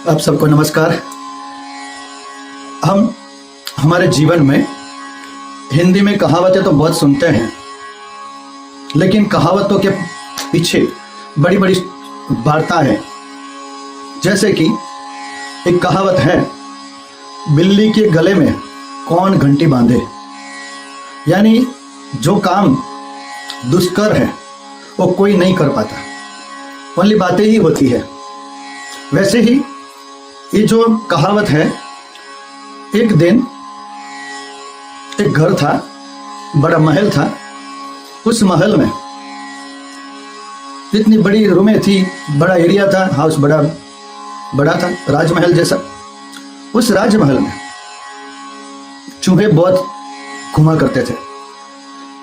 आप सबको नमस्कार। हम हमारे जीवन में हिंदी में कहावतें तो बहुत सुनते हैं, लेकिन कहावतों के पीछे बड़ी बड़ी वार्ता है। जैसे कि एक कहावत है, बिल्ली के गले में कौन घंटी बांधे। यानी जो काम दुष्कर है वो कोई नहीं कर पाता, ओनली बातें ही होती है। वैसे ही ये जो कहावत है, एक दिन एक घर था, बड़ा महल था। उस महल में इतनी बड़ी रूमें थी, बड़ा एरिया था, हाउस बड़ा बड़ा था, राजमहल जैसा। उस राजमहल में चूहे बहुत घुमा करते थे।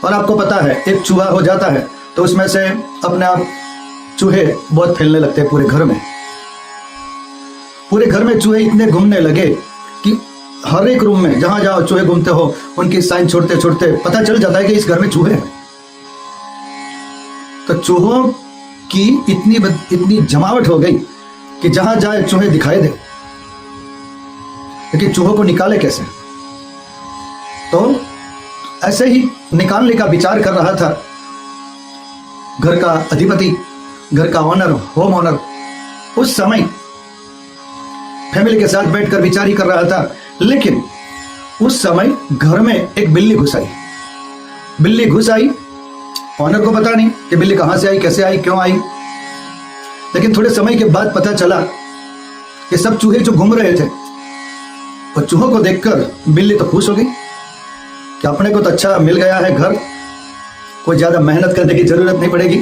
और आपको पता है, एक चूहा हो जाता है तो उसमें से अपने आप चूहे बहुत फैलने लगते हैं पूरे घर में। पूरे घर में चूहे इतने घूमने लगे कि हर एक रूम में जहां जाओ चूहे घूमते हो, उनकी साइन छोड़ते छोड़ते पता चल जाता है कि इस घर में चूहे हैं। तो चूहों की इतनी जमावट हो गई कि जहां जाए चूहे दिखाई दे, लेकिन चूहों को निकाले कैसे। तो ऐसे ही निकालने का विचार कर रहा था घर का अधिपति, घर का ओनर, होम ओनर। उस समय फैमिली के साथ बैठकर विचार ही कर रहा था, लेकिन उस समय घर में एक बिल्ली घुस आई। बिल्ली घुस आई, ओनर को पता नहीं कि बिल्ली कहां से आई, कैसे आई, क्यों आई। लेकिन थोड़े समय के बाद पता चला कि सब चूहे जो घूम रहे थे, और चूहों को देखकर बिल्ली तो खुश हो गई कि अपने को तो अच्छा मिल गया है घर, कोई ज्यादा मेहनत करने की जरूरत नहीं पड़ेगी।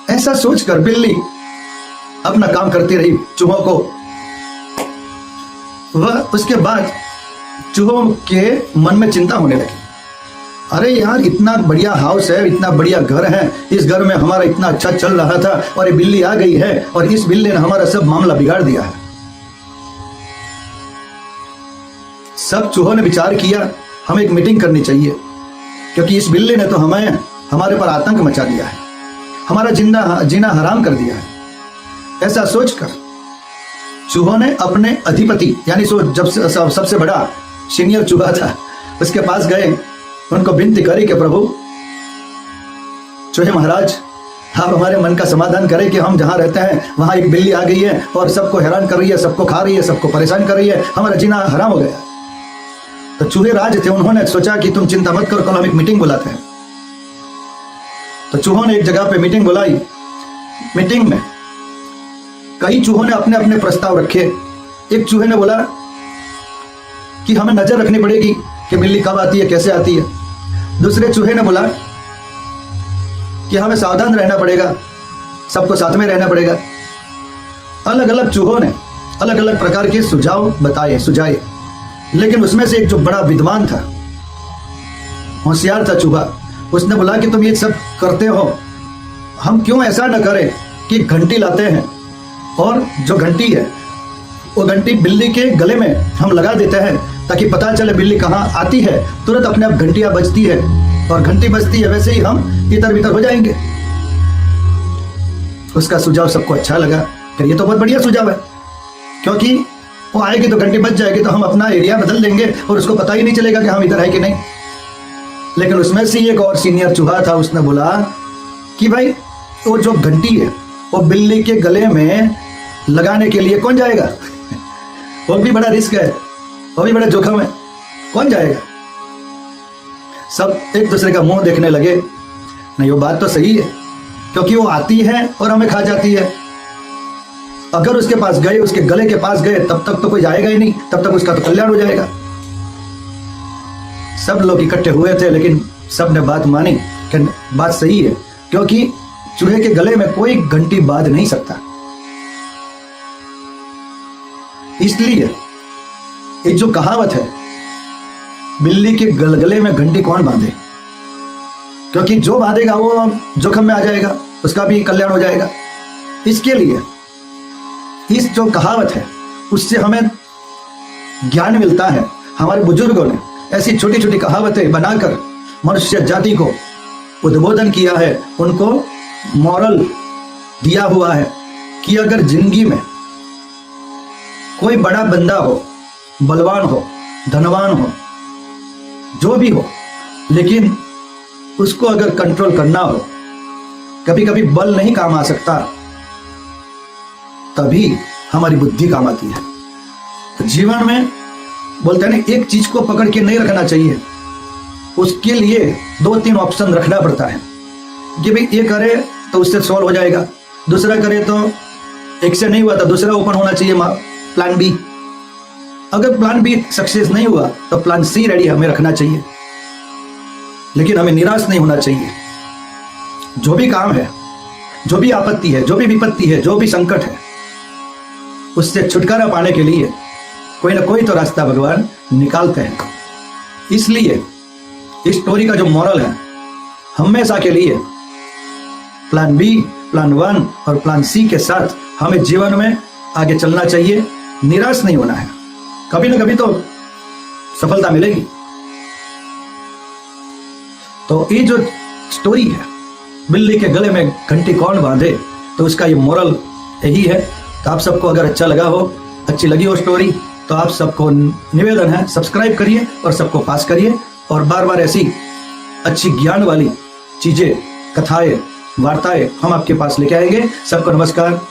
ऐसा सोचकर बिल्ली अपना काम करती रही चूहों को। वह उसके बाद चूहों के मन में चिंता होने लगी, अरे यार, इतना बढ़िया हाउस है, इतना बढ़िया घर है, इस घर में हमारा इतना अच्छा चल रहा था, और ये बिल्ली आ गई है और इस बिल्ली ने हमारा सब मामला बिगाड़ दिया है। सब चूहों ने विचार किया, हमें एक मीटिंग करनी चाहिए, क्योंकि इस बिल्ली ने तो हमारे पर आतंक मचा दिया है, हमारा जीना हराम कर दिया है। ऐसा सोचकर चूहों ने अपने अधिपति, यानी जब सबसे बड़ा सीनियर चूहा था, उसके पास गए, उनको विनती करी कि प्रभु चूहे महाराज, आप हमारे मन का समाधान करें कि हम जहां रहते हैं वहां एक बिल्ली आ गई है और सबको हैरान कर रही है, सबको खा रही है, सबको परेशान कर रही है, हमारा जीना हराम हो गया। तो चूहे राज थे, उन्होंने सोचा कि तुम चिंता मत करो, कल हम एक मीटिंग बुलाते हैं। तो चूहों ने एक जगह पे मीटिंग बुलाई। मीटिंग में कई चूहों ने अपने अपने प्रस्ताव रखे। एक चूहे ने बोला कि हमें नजर रखनी पड़ेगी कि बिल्ली कब आती है, कैसे आती है। दूसरे चूहे ने बोला कि हमें सावधान रहना पड़ेगा, सबको साथ में रहना पड़ेगा। अलग अलग चूहों ने अलग अलग प्रकार के सुझाव सुझाए। लेकिन उसमें से एक जो बड़ा विद्वान था, होशियार था चूहा, उसने बोला कि तुम ये सब करते हो, हम क्यों ऐसा न करें कि घंटी लाते हैं, और जो घंटी है वो घंटी बिल्ली के गले में हम लगा देते हैं, ताकि पता चले बिल्ली कहाँ आती है, तुरंत अपने आप घंटियां बजती है, और घंटी बजती है, वैसे ही हम इधर भीतर हो जाएंगे। उसका सुझाव सबको अच्छा लगा, फिर ये तो बहुत बढ़िया सुझाव है, क्योंकि वो आएगी तो घंटी बज जाएगी, तो हम अपना एरिया बदल देंगे और उसको पता ही नहीं चलेगा कि हम इधर है कि नहीं। लेकिन उसमें से एक और सीनियर चूहा था, उसने बोला कि भाई वो जो घंटी है वो बिल्ली के गले में लगाने के लिए कौन जाएगा, वो भी बड़ा रिस्क है, वो भी बड़ा जोखिम है, कौन जाएगा। सब एक दूसरे का मुंह देखने लगे। नहीं, वो बात तो सही है, क्योंकि वो आती है और हमें खा जाती है। अगर उसके पास गए, उसके गले के पास गए, तब तक तो कोई जाएगा ही नहीं, तब तक उसका तो कल्याण हो जाएगा। सब लोग इकट्ठे हुए थे, लेकिन सब ने बात मानी कि बात सही है, क्योंकि चूहे के गले में कोई घंटी बांध नहीं सकता। इसलिए ये जो कहावत है, बिल्ली के गले में घंटी कौन बांधे, क्योंकि जो बांधेगा वो जोखिम में आ जाएगा, उसका भी कल्याण हो जाएगा। इसके लिए इस जो कहावत है उससे हमें ज्ञान मिलता है। हमारे बुजुर्गों ने ऐसी छोटी छोटी कहावतें बनाकर मनुष्य जाति को उद्बोधन किया है, उनको मॉरल दिया हुआ है कि अगर जिंदगी में कोई बड़ा बंदा हो, बलवान हो, धनवान हो, जो भी हो, लेकिन उसको अगर कंट्रोल करना हो, कभी कभी बल नहीं काम आ सकता, तभी हमारी बुद्धि काम आती है। तो जीवन में बोलते हैं ना, एक चीज को पकड़ के नहीं रखना चाहिए, उसके लिए 2-3 ऑप्शन रखना पड़ता है कि भाई ये करे तो उससे सॉल्व हो जाएगा, दूसरा करे तो एक से नहीं हुआ तो दूसरा ओपन होना चाहिए, प्लान बी। अगर प्लान बी सक्सेस नहीं हुआ तो प्लान सी रेडी हमें रखना चाहिए। लेकिन हमें निराश नहीं होना चाहिए। जो भी काम है, जो भी आपत्ति है, जो भी विपत्ति है, जो भी संकट है, उससे छुटकारा पाने के लिए कोई ना कोई तो रास्ता भगवान निकालते हैं। इसलिए इस स्टोरी का जो मॉरल है, हमेशा के लिए प्लान बी, प्लान 1 और प्लान सी के साथ हमें जीवन में आगे चलना चाहिए, निराश नहीं होना है। कभी ना कभी तो सफलता मिलेगी। तो ये जो स्टोरी है, बिल्ली के गले में घंटी कौन बांधे, तो उसका ये मोरल यही है। तो आप सबको अगर अच्छा लगा हो, अच्छी लगी हो स्टोरी, तो आप सबको निवेदन है सब्सक्राइब करिए और सबको पास करिए, और बार बार ऐसी अच्छी ज्ञान वाली चीजें, कथाएं, वार्ताएं हम आपके पास लेके आएंगे। सबको नमस्कार।